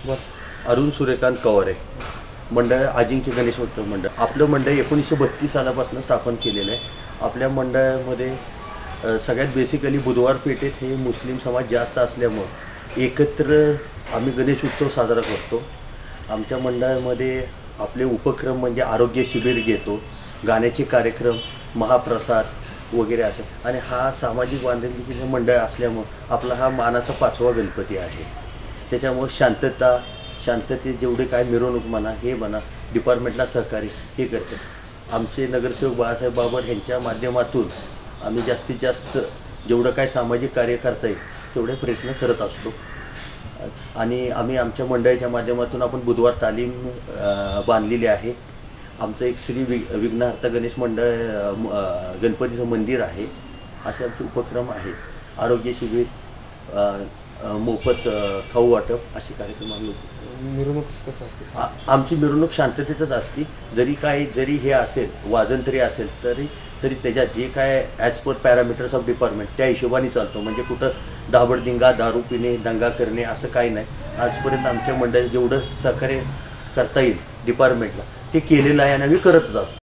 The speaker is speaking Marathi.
अरुण सूर्यकांत कवारे मंडळ अजिंक्य गणेश उत्सव मंडळ। आपलं मंडळ 1932 सालापासून स्थापन केलेलं आहे। आपल्या मंडळामध्ये सगळ्यात बेसिकली बुधवार पेठेत हे मुस्लिम समाज जास्त असल्यामुळे एकत्र आम्ही गणेश उत्सव साजरा करतो। आमच्या मंडळामध्ये आपले उपक्रम म्हणजे आरोग्य शिबिर घेतो, गाण्याचे कार्यक्रम, महाप्रसाद वगैरे असे, आणि हा सामाजिक बांधिलकीचे मंडळ असल्यामुळे आपला हा मानाचा 5वा गणपती आहे। त्याच्यामुळे शांततेत जेवढे काय मिरवणूक म्हणा, हे म्हणा, डिपार्टमेंटला सहकार्य हे करते। आमचे नगरसेवक बाळासाहेब बाबर यांच्या माध्यमातून आम्ही जास्तीत जास्त जेवढं काय सामाजिक कार्य करता येईल तेवढे प्रयत्न करत असतो। आणि आम्ही आमच्या मंडळाच्या माध्यमातून आपण बुधवार तालीम बांधलेली आहे। आमचं एक श्री विघ्नहर्ता गणेश मंडळ गणपतीचं मंदिर आहे। असे आमचे उपक्रम आहेत। आरोग्य शिबिर, मोफत खाऊ वाटप असे कार्यक्रम आम्ही होतो। मिरवणूक कसं असते? आमची मिरवणूक शांततेतच असते। जरी हे असेल, वाजंत्री असेल, तरी त्याच्यात जे काय as per parameters of department त्या हिशोबाने चालतो। म्हणजे कुठं दाबडदिंगा, दारू पिणे, दंगा करणे असं काही नाही। आजपर्यंत आमच्या मंडळात जेवढं सहकार्य करता येईल डिपार्टमेंटला ते केलेलं आहे आणि आम्ही करतच असतो।